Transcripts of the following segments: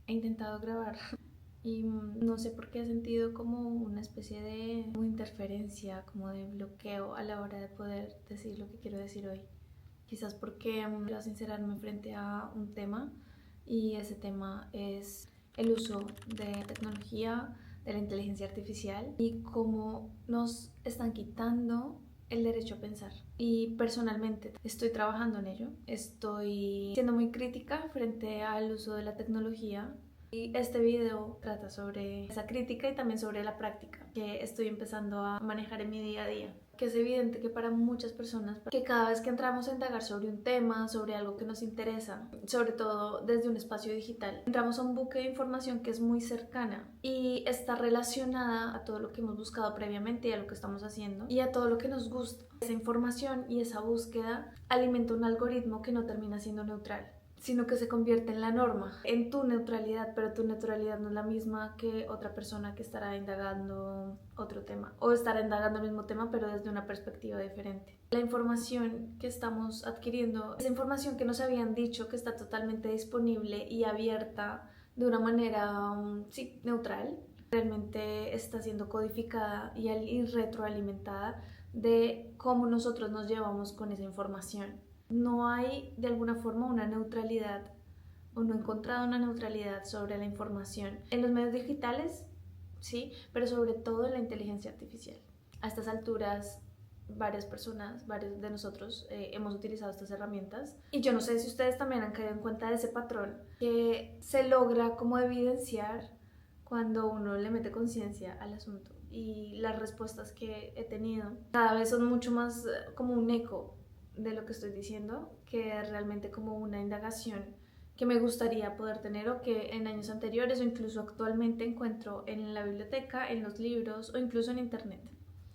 he intentado grabar y no sé por qué he sentido como una especie de interferencia, como de bloqueo a la hora de poder decir lo que quiero decir hoy. Quizás porque quiero sincerarme frente a un tema, y ese tema es el uso de tecnología, de la inteligencia artificial y cómo nos están quitando el derecho a pensar. Y personalmente estoy trabajando en ello, estoy siendo muy crítica frente al uso de la tecnología, y este video trata sobre esa crítica y también sobre la práctica que estoy empezando a manejar en mi día a día. Que es evidente que para muchas personas, que cada vez que entramos a indagar sobre un tema, sobre algo que nos interesa, sobre todo desde un espacio digital, entramos a un buque de información que es muy cercana y está relacionada a todo lo que hemos buscado previamente y a lo que estamos haciendo y a todo lo que nos gusta. Esa información y esa búsqueda alimenta un algoritmo que no termina siendo neutral, sino que se convierte en la norma, en tu neutralidad, pero tu neutralidad no es la misma que otra persona que estará indagando otro tema, o estará indagando el mismo tema pero desde una perspectiva diferente. La información que estamos adquiriendo, esa información que nos habían dicho que está totalmente disponible y abierta de una manera, sí, neutral, realmente está siendo codificada y retroalimentada de cómo nosotros nos llevamos con esa información. No hay de alguna forma una neutralidad, o no he encontrado una neutralidad sobre la información en los medios digitales, sí, pero sobre todo en la inteligencia artificial. A estas alturas, varias personas, varios de nosotros hemos utilizado estas herramientas, y yo no sé si ustedes también han caído en cuenta de ese patrón que se logra como evidenciar cuando uno le mete conciencia al asunto, y las respuestas que he tenido cada vez son mucho más como un eco de lo que estoy diciendo, que realmente como una indagación que me gustaría poder tener, o que en años anteriores o incluso actualmente encuentro en la biblioteca, en los libros o incluso en internet.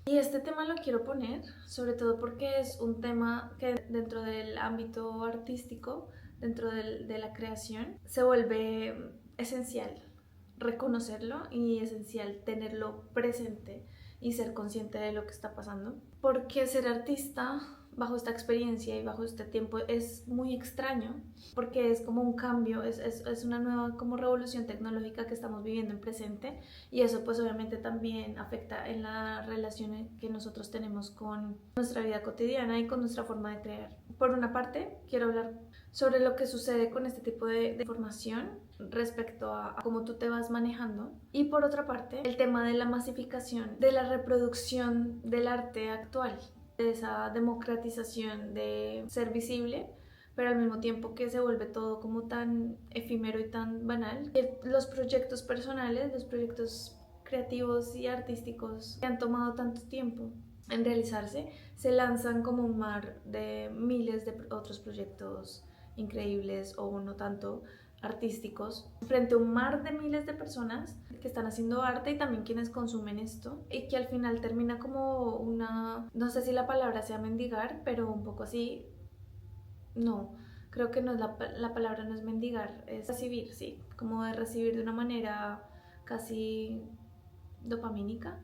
Y este tema lo quiero poner sobre todo porque es un tema que dentro del ámbito artístico, dentro de la creación, se vuelve esencial reconocerlo y esencial tenerlo presente y ser consciente de lo que está pasando, porque ser artista bajo esta experiencia y bajo este tiempo es muy extraño, porque es como un cambio, es una nueva como revolución tecnológica que estamos viviendo en presente, y eso pues obviamente también afecta en la relación que nosotros tenemos con nuestra vida cotidiana y con nuestra forma de crear. Por una parte, quiero hablar sobre lo que sucede con este tipo de información respecto a cómo tú te vas manejando, y por otra parte el tema de la masificación de la reproducción del arte actual, de esa democratización de ser visible, pero al mismo tiempo que se vuelve todo como tan efímero y tan banal, que los proyectos personales, los proyectos creativos y artísticos que han tomado tanto tiempo en realizarse, se lanzan como un mar de miles de otros proyectos increíbles o no tanto artísticos, frente a un mar de miles de personas que están haciendo arte y también quienes consumen esto, y que al final termina como una, no sé si la palabra sea mendigar, pero un poco así. No, creo que no es la palabra, no es mendigar, es recibir, sí, como de recibir de una manera casi dopamínica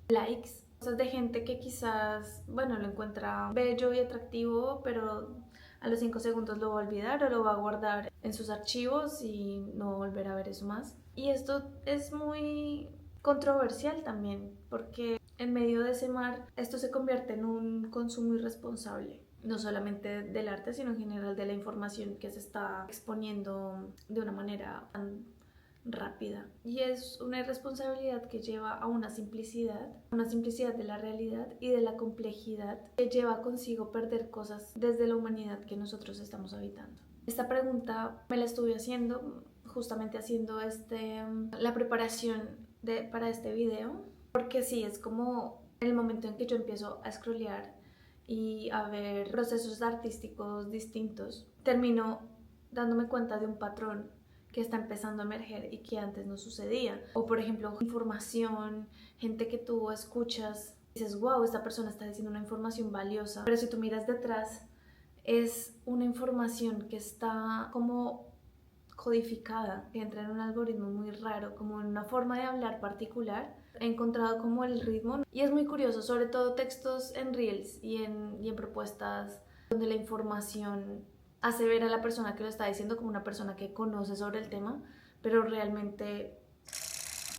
likes, cosas de gente que quizás, bueno, lo encuentra bello y atractivo, pero a los 5 segundos lo va a olvidar o lo va a guardar en sus archivos y no volverá a ver eso más. Y esto es muy controversial también, porque en medio de ese mar esto se convierte en un consumo irresponsable, no solamente del arte, sino en general de la información que se está exponiendo de una manera tan rápida, y es una irresponsabilidad que lleva a una simplicidad de la realidad y de la complejidad que lleva consigo perder cosas desde la humanidad que nosotros estamos habitando. Esta pregunta me la estuve haciendo justamente haciendo la preparación para este video, porque sí, es como en el momento en que yo empiezo a scrollear y a ver procesos artísticos distintos, termino dándome cuenta de un patrón que está empezando a emerger y que antes no sucedía. O por ejemplo, información, gente que tú escuchas, dices, wow, esta persona está diciendo una información valiosa, pero si tú miras detrás, es una información que está como codificada, que entra en un algoritmo muy raro, como en una forma de hablar particular. He encontrado como el ritmo, y es muy curioso, sobre todo textos en reels y en propuestas donde la información hace ver a la persona que lo está diciendo como una persona que conoce sobre el tema, pero realmente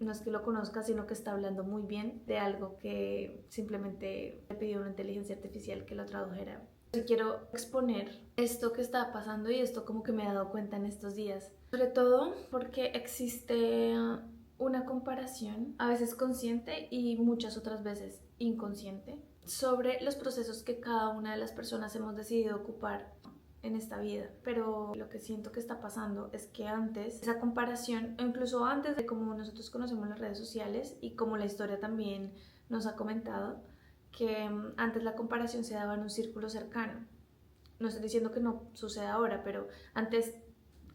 no es que lo conozca, sino que está hablando muy bien de algo que simplemente le pidió una inteligencia artificial que lo tradujera. Yo quiero exponer esto que está pasando y esto como que me he dado cuenta en estos días. Sobre todo porque existe una comparación, a veces consciente y muchas otras veces inconsciente, sobre los procesos que cada una de las personas hemos decidido ocupar en esta vida. Pero lo que siento que está pasando es que antes esa comparación, o incluso antes de cómo nosotros conocemos las redes sociales y como la historia también nos ha comentado, que antes la comparación se daba en un círculo cercano. No estoy diciendo que no suceda ahora, pero antes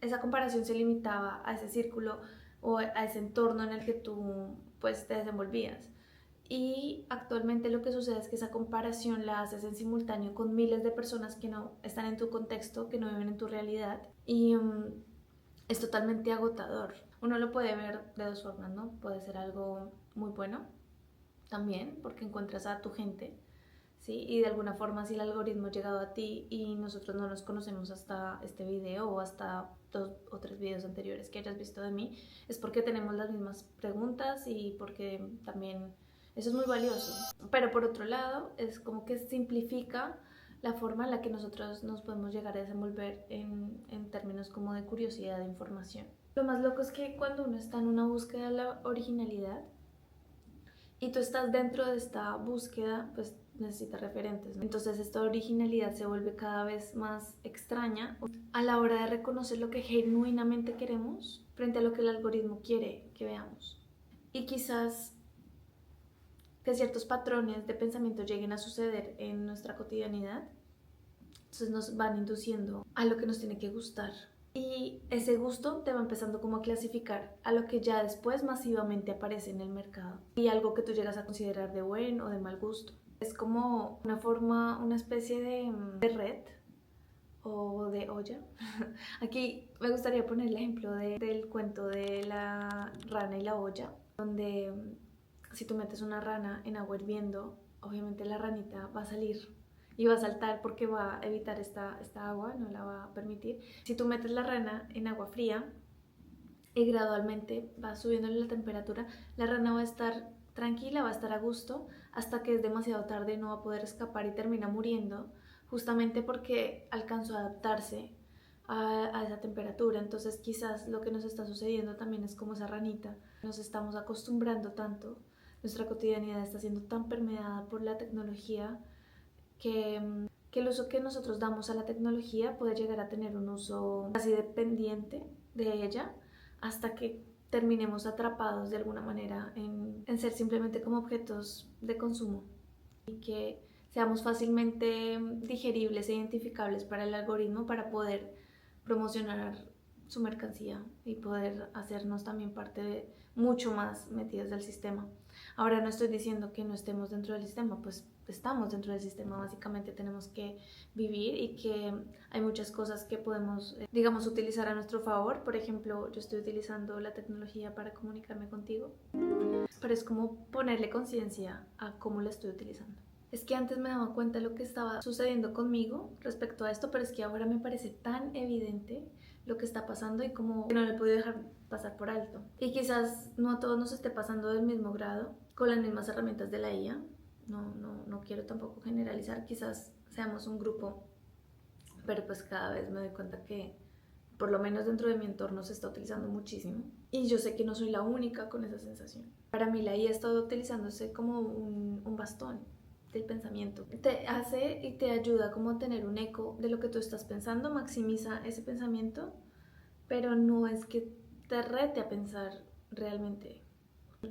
esa comparación se limitaba a ese círculo o a ese entorno en el que tú pues te desenvolvías. Y actualmente lo que sucede es que esa comparación la haces en simultáneo con miles de personas que no están en tu contexto, que no viven en tu realidad, y es totalmente agotador. Uno lo puede ver de dos formas, ¿no? Puede ser algo muy bueno también, porque encuentras a tu gente, ¿sí? Y de alguna forma si el algoritmo ha llegado a ti y nosotros no nos conocemos hasta este video o hasta 2 o 3 videos anteriores que hayas visto de mí, es porque tenemos las mismas preguntas y porque también eso es muy valioso. Pero por otro lado, es como que simplifica la forma en la que nosotros nos podemos llegar a desenvolver en términos como de curiosidad de información. Lo más loco es que cuando uno está en una búsqueda de la originalidad y tú estás dentro de esta búsqueda, pues necesitas referentes, ¿no? Entonces esta originalidad se vuelve cada vez más extraña a la hora de reconocer lo que genuinamente queremos frente a lo que el algoritmo quiere que veamos. Y quizás que ciertos patrones de pensamiento lleguen a suceder en nuestra cotidianidad, entonces nos van induciendo a lo que nos tiene que gustar. Y ese gusto te va empezando como a clasificar a lo que ya después masivamente aparece en el mercado y algo que tú llegas a considerar de buen o de mal gusto. Es como una forma, una especie de red o de olla. Aquí me gustaría poner el ejemplo del cuento de la rana y la olla, donde si tú metes una rana en agua hirviendo, obviamente la ranita va a salir y va a saltar porque va a evitar esta agua, no la va a permitir. Si tú metes la rana en agua fría y gradualmente va subiendo la temperatura, la rana va a estar tranquila, va a estar a gusto, hasta que es demasiado tarde y no va a poder escapar y termina muriendo, justamente porque alcanzó a adaptarse a esa temperatura. Entonces quizás lo que nos está sucediendo también es como esa ranita, nos estamos acostumbrando tanto, nuestra cotidianidad está siendo tan permeada por la tecnología que el uso que nosotros damos a la tecnología puede llegar a tener un uso casi dependiente de ella hasta que terminemos atrapados de alguna manera en ser simplemente como objetos de consumo y que seamos fácilmente digeribles e identificables para el algoritmo para poder promocionar su mercancía y poder hacernos también parte de mucho más metidos del sistema. Ahora no estoy diciendo que no estemos dentro del sistema, pues estamos dentro del sistema, básicamente tenemos que vivir y que hay muchas cosas que podemos, digamos, utilizar a nuestro favor. Por ejemplo, yo estoy utilizando la tecnología para comunicarme contigo, pero es como ponerle conciencia a cómo la estoy utilizando. Es que antes me daba cuenta de lo que estaba sucediendo conmigo respecto a esto, pero es que ahora me parece tan evidente lo que está pasando y como que no le he podido dejar pasar por alto. Y quizás no a todos nos esté pasando del mismo grado, con las mismas herramientas de la IA. No quiero tampoco generalizar, quizás seamos un grupo, pero pues cada vez me doy cuenta que por lo menos dentro de mi entorno se está utilizando muchísimo. Y yo sé que no soy la única con esa sensación. Para mí la IA ha estado utilizándose como un bastón del pensamiento. Te hace y te ayuda como a tener un eco de lo que tú estás pensando, maximiza ese pensamiento, pero no es que te rete a pensar realmente,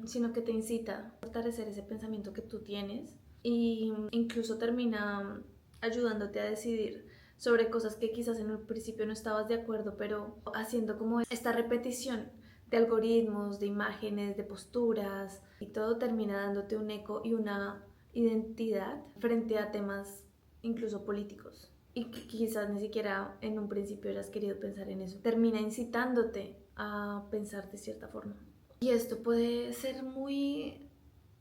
sino que te incita a fortalecer ese pensamiento que tú tienes e incluso termina ayudándote a decidir sobre cosas que quizás en un principio no estabas de acuerdo, pero haciendo como esta repetición de algoritmos, de imágenes, de posturas y todo termina dándote un eco y una identidad frente a temas incluso políticos y que quizás ni siquiera en un principio hayas querido pensar en eso. Termina incitándote a pensar de cierta forma. Y esto puede ser muy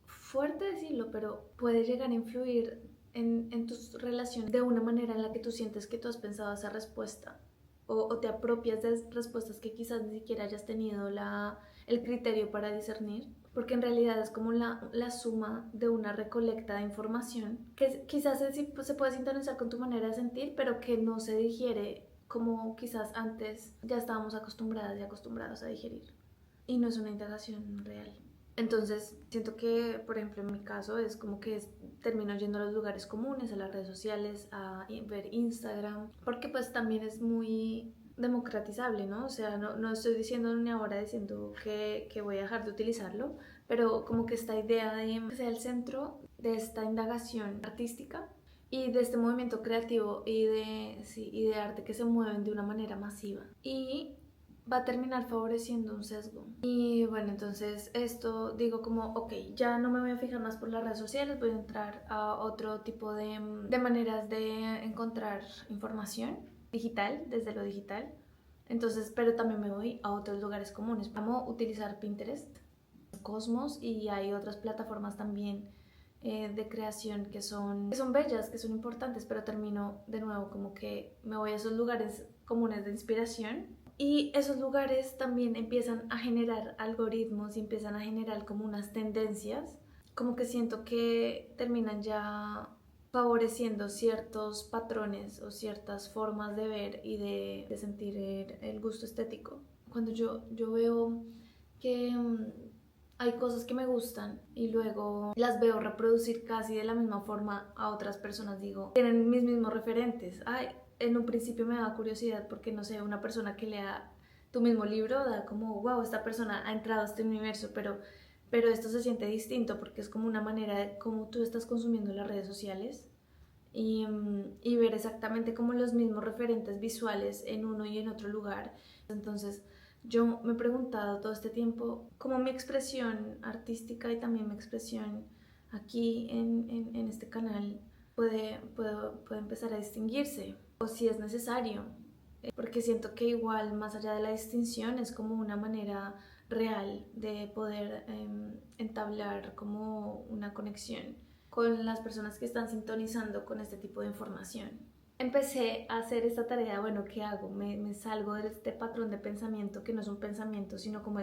fuerte decirlo, pero puede llegar a influir en tus relaciones de una manera en la que tú sientes que tú has pensado esa respuesta o te apropias de respuestas que quizás ni siquiera hayas tenido el criterio para discernir, porque en realidad es como la suma de una recolecta de información que quizás se puede sintonizar con tu manera de sentir, pero que no se digiere como quizás antes ya estábamos acostumbradas y acostumbrados a digerir. Y no es una indagación real. Entonces, siento que, por ejemplo, en mi caso es como que termino yendo a los lugares comunes, a las redes sociales, a ver Instagram, porque pues también es muy democratizable, ¿no? O sea, no estoy diciendo ni ahora diciendo que voy a dejar de utilizarlo, pero como que esta idea de que sea el centro de esta indagación artística y de este movimiento creativo y de arte que se mueven de una manera masiva. Y va a terminar favoreciendo un sesgo. Y bueno, entonces esto digo como, ok, ya no me voy a fijar más por las redes sociales, voy a entrar a otro tipo de maneras de encontrar información digital, desde lo digital. Entonces, pero también me voy a otros lugares comunes. Vamos a utilizar Pinterest, Cosmos, y hay otras plataformas también de creación que son bellas, que son importantes, pero termino de nuevo como que me voy a esos lugares comunes de inspiración y esos lugares también empiezan a generar algoritmos y empiezan a generar como unas tendencias, como que siento que terminan ya favoreciendo ciertos patrones o ciertas formas de ver y de sentir el gusto estético. Cuando yo veo que hay cosas que me gustan y luego las veo reproducir casi de la misma forma a otras personas, digo, tienen mis mismos referentes. Ay, en un principio me da curiosidad porque, no sé, una persona que lea tu mismo libro da como, wow, esta persona ha entrado a este universo, pero esto se siente distinto porque es como una manera de cómo tú estás consumiendo las redes sociales y ver exactamente como los mismos referentes visuales en uno y en otro lugar. Entonces, yo me he preguntado todo este tiempo cómo mi expresión artística y también mi expresión aquí en este canal puede empezar a distinguirse o si es necesario, porque siento que igual más allá de la distinción es como una manera real de poder entablar como una conexión con las personas que están sintonizando con este tipo de información. Empecé a hacer esta tarea, bueno, ¿qué hago? Me salgo de este patrón de pensamiento que no es un pensamiento, sino como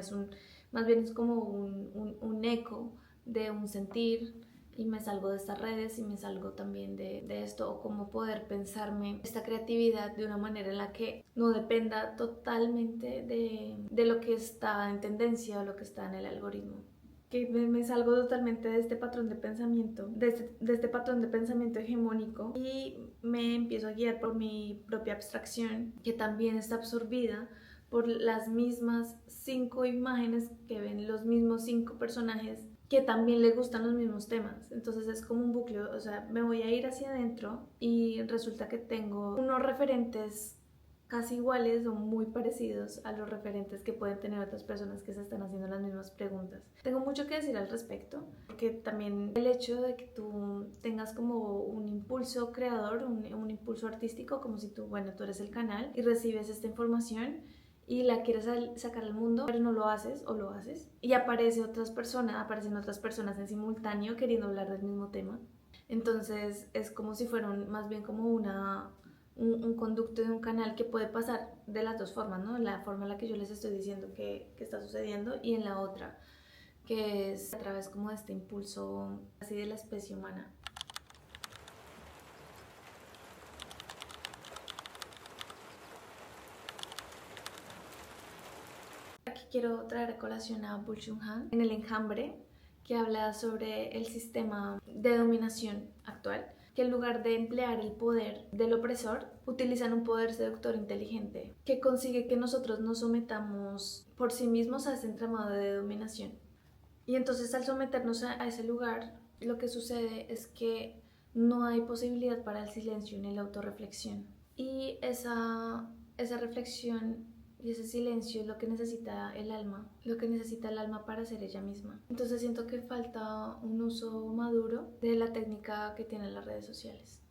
más bien es como un eco de un sentir, y me salgo de estas redes y me salgo también de esto, o cómo poder pensarme esta creatividad de una manera en la que no dependa totalmente de lo que está en tendencia o lo que está en el algoritmo. Que me salgo totalmente de este patrón de pensamiento, de este patrón de pensamiento hegemónico, y me empiezo a guiar por mi propia abstracción, que también está absorbida por las mismas 5 imágenes que ven los mismos 5 personajes que también les gustan los mismos temas. Entonces es como un bucle, o sea, me voy a ir hacia adentro y resulta que tengo unos referentes casi iguales o muy parecidos a los referentes que pueden tener otras personas que se están haciendo las mismas preguntas. Tengo mucho que decir al respecto, porque también el hecho de que tú tengas como un impulso creador, un impulso artístico, como si bueno, tú eres el canal y recibes esta información y la quieres sacar al mundo, pero no lo haces o lo haces, y aparecen otras personas en simultáneo queriendo hablar del mismo tema. Entonces es como si fueran más bien como un conducto de un canal que puede pasar de las dos formas, ¿no? La forma en la que yo les estoy diciendo que está sucediendo, y en la otra, que es a través como de este impulso así de la especie humana. Aquí quiero traer a colación a Byung-Chul Han en El Enjambre, que habla sobre el sistema de dominación actual, que en lugar de emplear el poder del opresor, utilizan un poder seductor inteligente, que consigue que nosotros nos sometamos por sí mismos a ese entramado de dominación. Y entonces al someternos a ese lugar, lo que sucede es que no hay posibilidad para el silencio ni la autorreflexión. Y esa reflexión y ese silencio es lo que necesita el alma para ser ella misma. Entonces siento que falta un uso maduro de la técnica que tienen las redes sociales.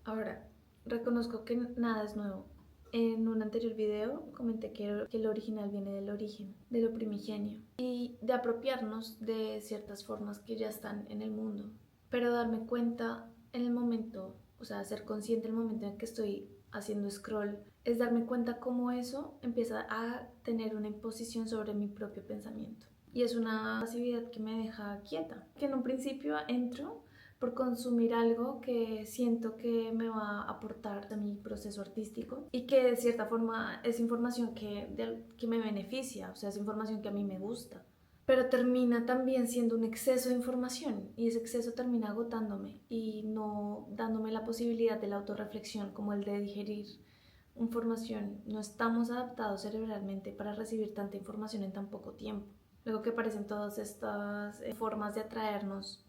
Ahora, reconozco que nada es nuevo. En un anterior video comenté que el original viene del origen, de lo primigenio, y de apropiarnos de ciertas formas que ya están en el mundo, pero darme cuenta en el momento o sea, ser consciente el momento en que estoy haciendo scroll, es darme cuenta cómo eso empieza a tener una imposición sobre mi propio pensamiento. Y es una pasividad que me deja quieta, que en un principio entro por consumir algo que siento que me va a aportar a mi proceso artístico y que de cierta forma es información que me beneficia, o sea, es información que a mí me gusta. Pero termina también siendo un exceso de información y ese exceso termina agotándome y no dándome la posibilidad de la autorreflexión, como el de digerir información. No estamos adaptados cerebralmente para recibir tanta información en tan poco tiempo. Luego que aparecen todas estas formas de atraernos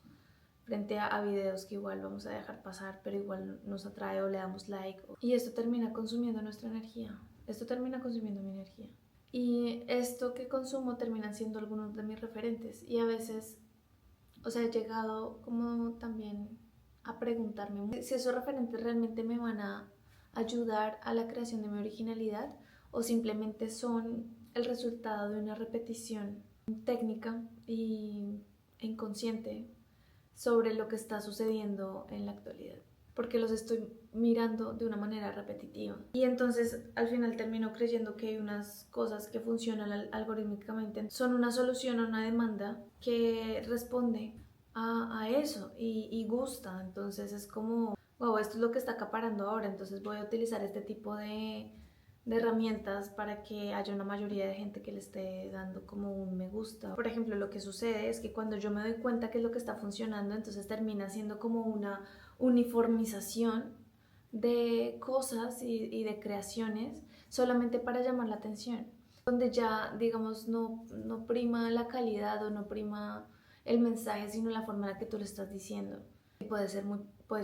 frente a videos que igual vamos a dejar pasar, pero igual nos atrae o le damos like. Y esto termina consumiendo nuestra energía. Esto termina consumiendo mi energía. Y esto que consumo terminan siendo algunos de mis referentes. Y a veces, o sea, he llegado como también a preguntarme si esos referentes realmente me van a ayudar a la creación de mi originalidad o simplemente son el resultado de una repetición técnica e inconsciente sobre lo que está sucediendo en la actualidad, porque los estoy mirando de una manera repetitiva. Y entonces al final termino creyendo que hay unas cosas que funcionan algorítmicamente, son una solución a una demanda que responde a eso y gusta. Entonces es como, wow, esto es lo que está acaparando ahora, entonces voy a utilizar este tipo de herramientas para que haya una mayoría de gente que le esté dando como un me gusta. Por ejemplo, lo que sucede es que cuando yo me doy cuenta que es lo que está funcionando, entonces termina siendo como una uniformización de cosas y de creaciones solamente para llamar la atención, donde ya, digamos, no prima la calidad o no prima el mensaje, sino la forma en la que tú lo estás diciendo. Y puede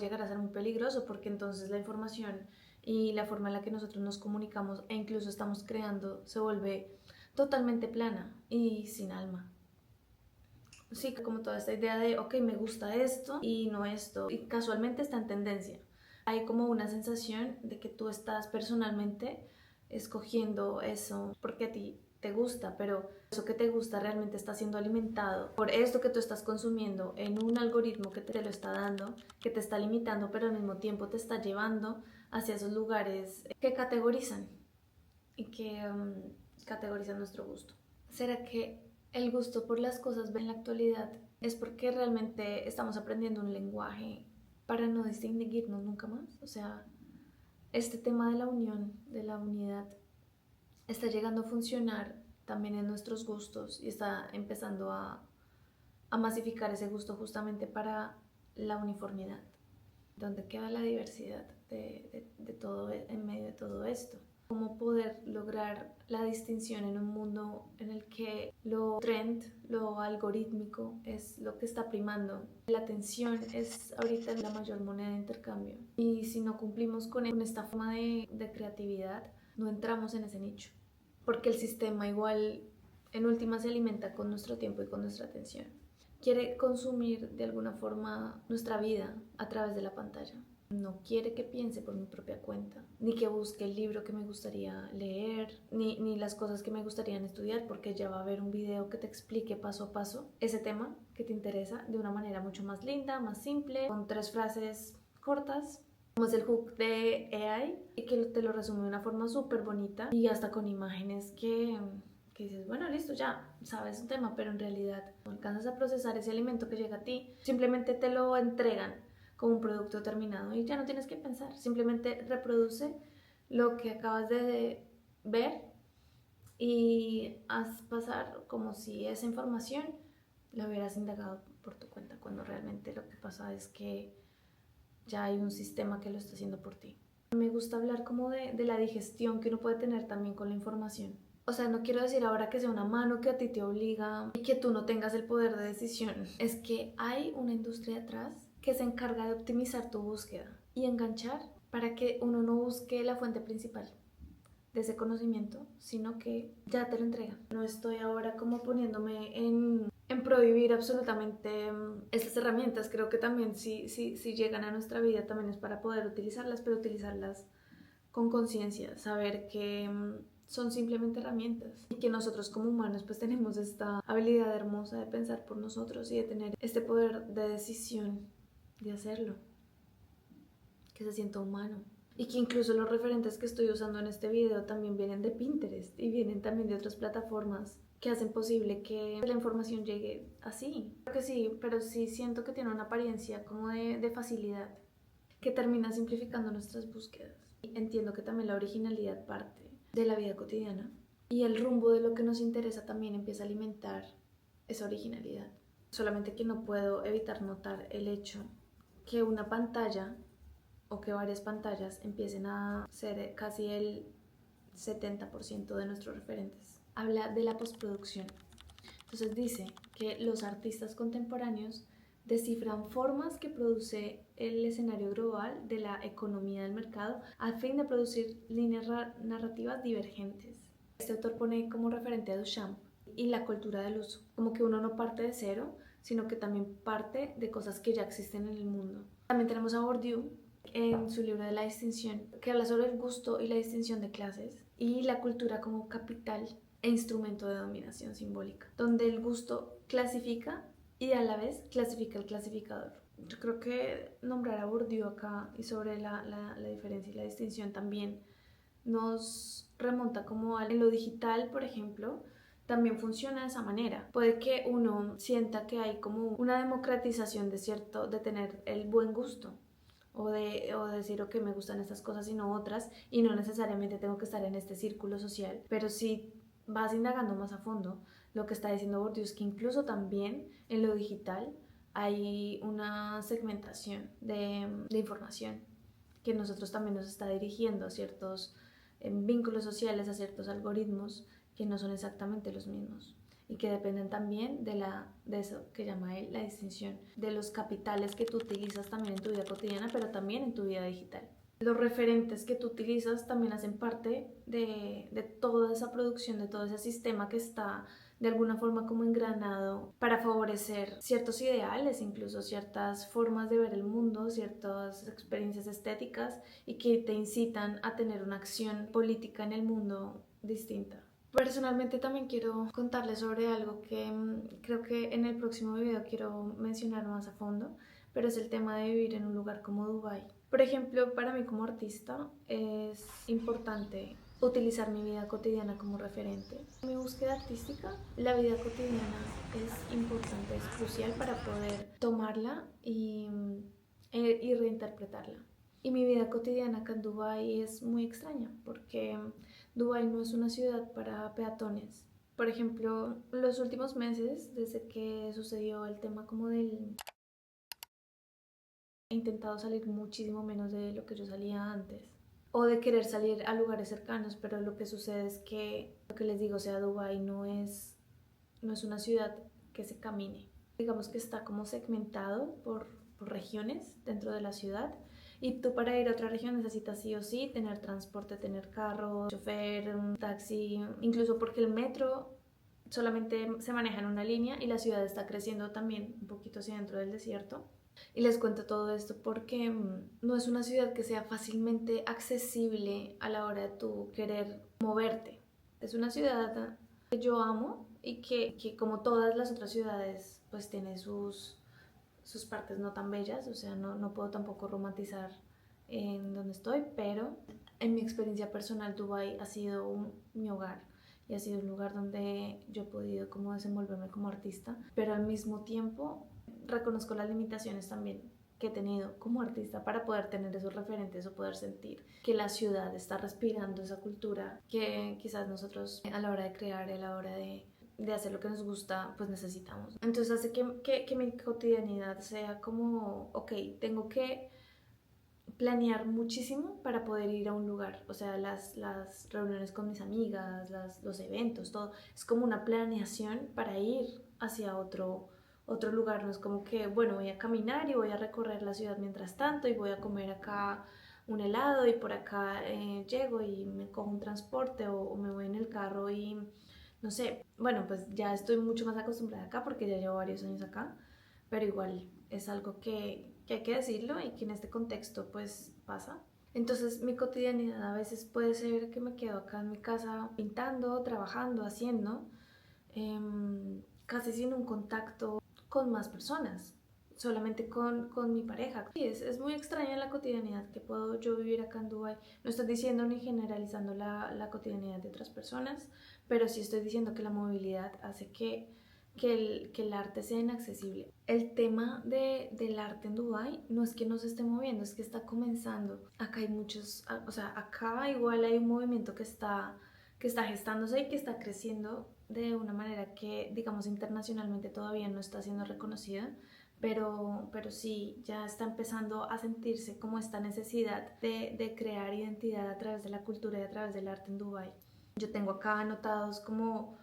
llegar a ser muy peligroso porque entonces la información y la forma en la que nosotros nos comunicamos e incluso estamos creando se vuelve totalmente plana y sin alma. Sí, como toda esta idea de, ok, me gusta esto y no esto, y casualmente está en tendencia. Hay como una sensación de que tú estás personalmente escogiendo eso porque a ti te gusta, pero eso que te gusta realmente está siendo alimentado por esto que tú estás consumiendo en un algoritmo que te lo está dando, que te está limitando, pero al mismo tiempo te está llevando hacia esos lugares que categorizan y que categorizan nuestro gusto. ¿Será que el gusto por las cosas en la actualidad es porque realmente estamos aprendiendo un lenguaje para no distinguirnos nunca más? O sea, este tema de la unión, de la unidad, está llegando a funcionar también en nuestros gustos y está empezando a masificar ese gusto justamente para la uniformidad. ¿Dónde queda la diversidad de todo en medio de todo esto? ¿Cómo poder lograr la distinción en un mundo en el que lo trend, lo algorítmico es lo que está primando? La atención es ahorita la mayor moneda de intercambio y si no cumplimos con esta forma de creatividad, no entramos en ese nicho, porque el sistema igual en última se alimenta con nuestro tiempo y con nuestra atención. Quiere consumir de alguna forma nuestra vida a través de la pantalla. No quiere que piense por mi propia cuenta, ni que busque el libro que me gustaría leer, ni las cosas que me gustaría estudiar, porque ya va a haber un video que te explique paso a paso ese tema que te interesa de una manera mucho más linda, más simple, con 3 frases cortas, como es el hook de AI, y que te lo resume de una forma súper bonita y hasta con imágenes que dices, bueno, listo, ya sabes un tema, pero en realidad no alcanzas a procesar ese alimento que llega a ti, simplemente te lo entregan como un producto terminado y ya no tienes que pensar, simplemente reproduce lo que acabas de ver y haz pasar como si esa información la hubieras indagado por tu cuenta, cuando realmente lo que pasa es que ya hay un sistema que lo está haciendo por ti. Me gusta hablar como de la digestión que uno puede tener también con la información. O sea, no quiero decir ahora que sea una mano que a ti te obliga y que tú no tengas el poder de decisión. Es que hay una industria atrás que se encarga de optimizar tu búsqueda y enganchar para que uno no busque la fuente principal de ese conocimiento, sino que ya te lo entrega. No estoy ahora como poniéndome en prohibir absolutamente estas herramientas. Creo que también si llegan a nuestra vida también es para poder utilizarlas, pero utilizarlas con conciencia, saber que son simplemente herramientas y que nosotros como humanos pues tenemos esta habilidad hermosa de pensar por nosotros y de tener este poder de decisión de hacerlo. que se sienta humano. Y que incluso los referentes que estoy usando en este video también vienen de Pinterest y vienen también de otras plataformas que hacen posible que la información llegue así. Creo que sí, pero sí siento que tiene una apariencia como de facilidad, que termina simplificando nuestras búsquedas. Entiendo que también la originalidad parte de la vida cotidiana y el rumbo de lo que nos interesa también empieza a alimentar esa originalidad. Solamente que no puedo evitar notar el hecho que una pantalla o que varias pantallas empiecen a ser casi el 70% de nuestros referentes. Habla de la postproducción. Entonces dice que los artistas contemporáneos descifran formas que produce el escenario global de la economía del mercado a fin de producir líneas narrativas divergentes. Este autor pone como referente a Duchamp y la cultura del uso, como que uno no parte de cero, sino que también parte de cosas que ya existen en el mundo. También tenemos a Bourdieu en su libro de La distinción, que habla sobre el gusto y la distinción de clases y la cultura como capital e instrumento de dominación simbólica, donde el gusto clasifica y a la vez clasifica el clasificador. Yo creo que nombrar a Bourdieu acá y sobre la diferencia y la distinción también nos remonta como en lo digital, por ejemplo, también funciona de esa manera. Puede que uno sienta que hay como una democratización de tener el buen gusto, o decir, ok, me gustan estas cosas y no otras, y no necesariamente tengo que estar en este círculo social, pero si vas indagando más a fondo, lo que está diciendo Bourdieu es que incluso también en lo digital hay una segmentación de información que nosotros también nos está dirigiendo a ciertos vínculos sociales, a ciertos algoritmos que no son exactamente los mismos y que dependen también de eso que llama él la distinción, de los capitales que tú utilizas también en tu vida cotidiana, pero también en tu vida digital. Los referentes que tú utilizas también hacen parte de toda esa producción, de todo ese sistema que está de alguna forma como engranado para favorecer ciertos ideales, incluso ciertas formas de ver el mundo, ciertas experiencias estéticas y que te incitan a tener una acción política en el mundo distinta. Personalmente también quiero contarles sobre algo que creo que en el próximo video quiero mencionar más a fondo, pero es el tema de vivir en un lugar como Dubái. Por ejemplo, para mí como artista es importante utilizar mi vida cotidiana como referente. En mi búsqueda artística, la vida cotidiana es importante, es crucial para poder tomarla y reinterpretarla. Y mi vida cotidiana acá en Dubái es muy extraña porque Dubái no es una ciudad para peatones. Por ejemplo, los últimos meses, desde que sucedió el tema como del... He intentado salir muchísimo menos de lo que yo salía antes. O de querer salir a lugares cercanos, pero lo que sucede es que, lo que les digo, o sea, Dubái no es una ciudad que se camine. Digamos que está como segmentado por regiones dentro de la ciudad. Y tú para ir a otra región necesitas sí o sí tener transporte, tener carro, chofer, un taxi, incluso porque el metro solamente se maneja en una línea y la ciudad está creciendo también un poquito hacia dentro del desierto. Y les cuento todo esto porque no es una ciudad que sea fácilmente accesible a la hora de tú querer moverte. Es una ciudad que yo amo y que como todas las otras ciudades pues tiene sus partes no tan bellas, o sea, no puedo tampoco romantizar en donde estoy, pero en mi experiencia personal Dubái ha sido mi hogar y ha sido un lugar donde yo he podido como desenvolverme como artista, pero al mismo tiempo reconozco las limitaciones también que he tenido como artista para poder tener esos referentes o poder sentir que la ciudad está respirando esa cultura que quizás nosotros a la hora de crear, a la hora de hacer lo que nos gusta, pues necesitamos. Entonces hace que mi cotidianidad sea como, ok, tengo que planear muchísimo para poder ir a un lugar, o sea, las reuniones con mis amigas, los eventos, todo, es como una planeación para ir hacia otro lugar, no es como que, bueno, voy a caminar y voy a recorrer la ciudad mientras tanto y voy a comer acá un helado y por acá llego y me cojo un transporte o me voy en el carro y no sé, bueno, pues ya estoy mucho más acostumbrada acá porque ya llevo varios años acá, pero igual es algo que hay que decirlo y que en este contexto pues pasa. Entonces mi cotidianidad a veces puede ser que me quedo acá en mi casa pintando, trabajando, haciendo, casi sin un contacto con más personas. solamente con mi pareja. Sí, es muy extraña la cotidianidad que puedo yo vivir acá en Dubái. No estoy diciendo ni generalizando la cotidianidad de otras personas, pero sí estoy diciendo que la movilidad hace que el arte sea inaccesible. El tema del arte en Dubái no es que no se esté moviendo, es que está comenzando. Acá hay muchos, o sea, acá igual hay un movimiento que está gestándose y que está creciendo de una manera que, digamos, internacionalmente todavía no está siendo reconocida, pero sí, ya está empezando a sentirse como esta necesidad de crear identidad a través de la cultura y a través del arte en Dubái. Yo tengo acá anotados como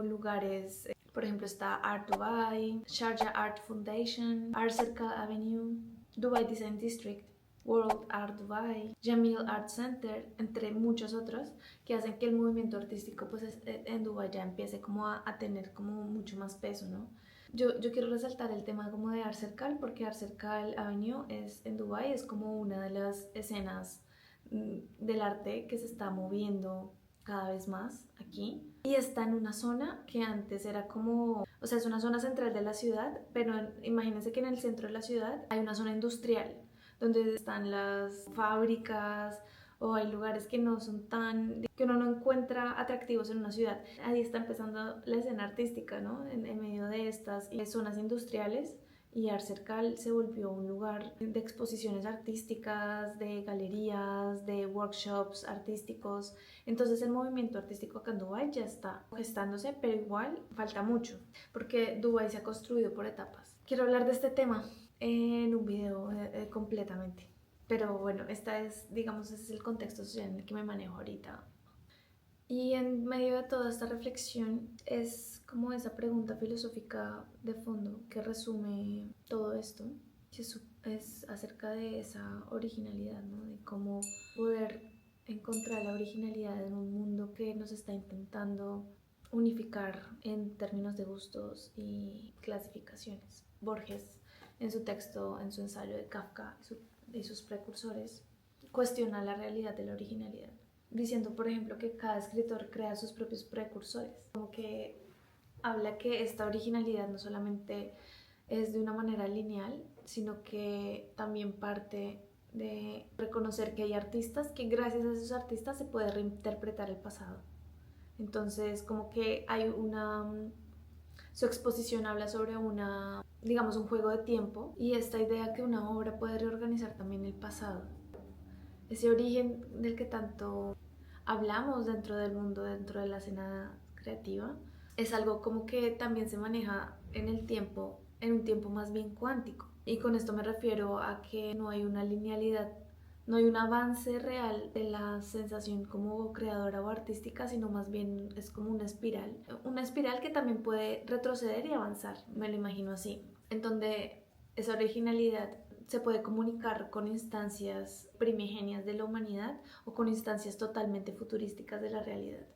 lugares, por ejemplo está Art Dubai, Sharjah Art Foundation, Art Circle Avenue, Dubai Design District, World Art Dubai, Jamil Art Center, entre muchos otros, que hacen que el movimiento artístico pues en Dubái ya empiece como a tener como mucho más peso, ¿no? Yo quiero resaltar el tema como de Art Circle, porque Art Circle Avenue en Dubái es como una de las escenas del arte que se está moviendo cada vez más aquí, y está en una zona que antes era como, o sea, es una zona central de la ciudad, pero imagínense que en el centro de la ciudad hay una zona industrial donde están las fábricas, o hay lugares que no son que uno no encuentra atractivos en una ciudad. Ahí está empezando la escena artística, ¿no? En medio de estas zonas industriales, y Arcercal se volvió un lugar de exposiciones artísticas, de galerías, de workshops artísticos. Entonces el movimiento artístico acá en Dubái ya está gestándose, pero igual falta mucho, porque Dubái se ha construido por etapas. Quiero hablar de este tema en un video completamente. Pero bueno, digamos, ese es el contexto social en el que me manejo ahorita. Y en medio de toda esta reflexión es como esa pregunta filosófica de fondo que resume todo esto, que es acerca de esa originalidad, ¿no? De cómo poder encontrar la originalidad en un mundo que nos está intentando unificar en términos de gustos y clasificaciones. Borges, en su texto, en su ensayo de Kafka y sus precursores, cuestiona la realidad de la originalidad, diciendo, por ejemplo, que cada escritor crea sus propios precursores, como que habla que esta originalidad no solamente es de una manera lineal, sino que también parte de reconocer que hay artistas, que gracias a esos artistas se puede reinterpretar el pasado. Entonces, como que hay su exposición habla sobre digamos, un juego de tiempo, y esta idea que una obra puede reorganizar también el pasado. Ese origen del que tanto hablamos dentro del mundo, dentro de la escena creativa, es algo como que también se maneja en el tiempo, en un tiempo más bien cuántico. Y con esto me refiero a que no hay una linealidad, no hay un avance real de la sensación como creadora o artística, sino más bien es como una espiral que también puede retroceder y avanzar, me lo imagino así, en donde esa originalidad se puede comunicar con instancias primigenias de la humanidad o con instancias totalmente futurísticas de la realidad.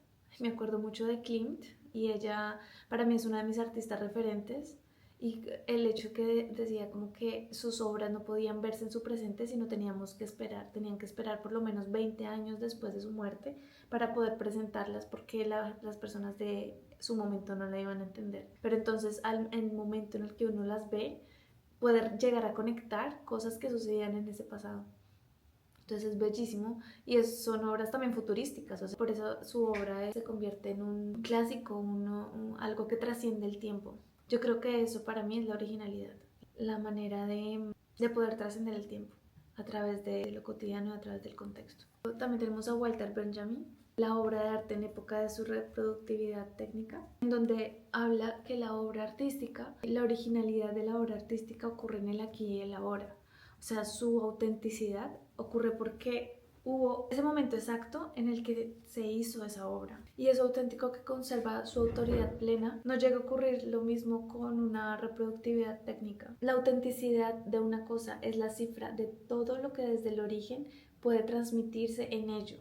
Me acuerdo mucho de Klimt, y ella para mí es una de mis artistas referentes, y el hecho que decía como que sus obras no podían verse en su presente, sino tenían que esperar por lo menos 20 años después de su muerte para poder presentarlas, porque las personas de su momento no la iban a entender. Pero entonces en el momento en el que uno las ve, poder llegar a conectar cosas que sucedían en ese pasado. Entonces es bellísimo, y son obras también futurísticas, o sea, por eso su obra se convierte en un clásico, algo que trasciende el tiempo. Yo creo que eso para mí es la originalidad, la manera de poder trascender el tiempo a través de lo cotidiano y a través del contexto. También tenemos a Walter Benjamin, la obra de arte en época de su reproductividad técnica, en donde habla que la obra artística, la originalidad de la obra artística ocurre en el aquí y el ahora. O sea, su autenticidad ocurre porque hubo ese momento exacto en el que se hizo esa obra, y es auténtico, que conserva su autoridad plena. No llega a ocurrir lo mismo con una reproductividad técnica. La autenticidad de una cosa es la cifra de todo lo que desde el origen puede transmitirse en ello,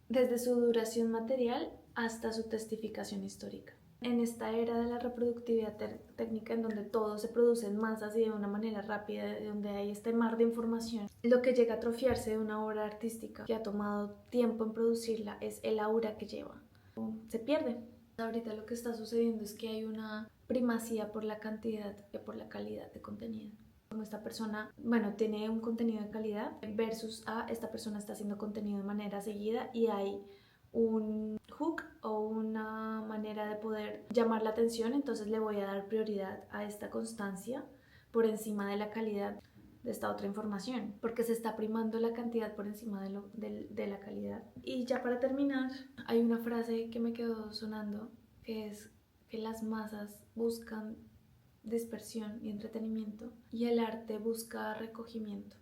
desde su duración material hasta su testificación histórica. En esta era de la reproductividad técnica, en donde todo se produce en masas y de una manera rápida, donde hay este mar de información, lo que llega a atrofiarse de una obra artística que ha tomado tiempo en producirla es el aura que lleva. Se pierde. Ahorita lo que está sucediendo es que hay una primacía por la cantidad que por la calidad de contenido. como esta persona, bueno, tiene un contenido de calidad versus esta persona está haciendo contenido de manera seguida y hay un hook o una manera de poder llamar la atención, entonces le voy a dar prioridad a esta constancia por encima de la calidad de esta otra información, porque se está primando la cantidad por encima de la calidad. Y ya para terminar, hay una frase que me quedó sonando, que es que las masas buscan dispersión y entretenimiento y el arte busca recogimiento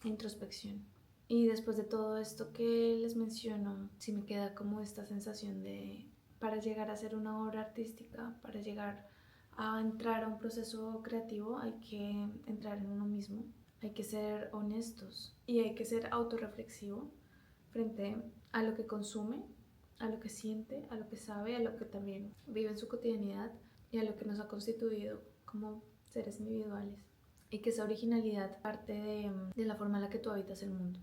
e introspección. Y después de todo esto que les menciono, sí me queda como esta sensación de, para llegar a ser una obra artística, para llegar a entrar a un proceso creativo, hay que entrar en uno mismo, hay que ser honestos y hay que ser autorreflexivo frente a lo que consume, a lo que siente, a lo que sabe, a lo que también vive en su cotidianidad y a lo que nos ha constituido como seres individuales. Y que esa originalidad parte de la forma en la que tú habitas el mundo.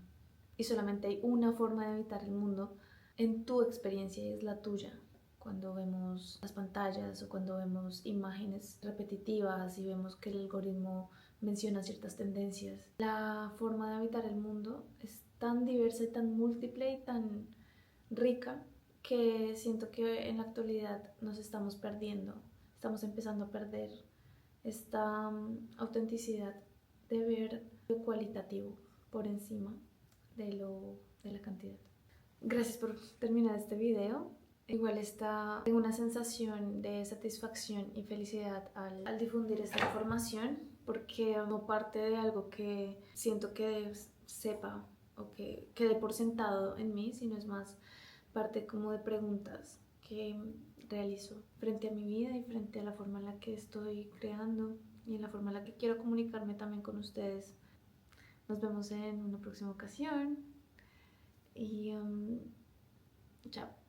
Y solamente hay una forma de habitar el mundo en tu experiencia y es la tuya. Cuando vemos las pantallas o cuando vemos imágenes repetitivas y vemos que el algoritmo menciona ciertas tendencias, la forma de habitar el mundo es tan diversa y tan múltiple y tan rica que siento que en la actualidad nos estamos perdiendo, estamos empezando a perder esta autenticidad de ver lo cualitativo por encima de la cantidad. Gracias por terminar este video. Igual tengo una sensación de satisfacción y felicidad al difundir esta información porque no parte de algo que siento que sepa o que quede por sentado en mí, sino es más parte como de preguntas que realizo frente a mi vida y frente a la forma en la que estoy creando y en la forma en la que quiero comunicarme también con ustedes. Nos vemos en una próxima ocasión y chao.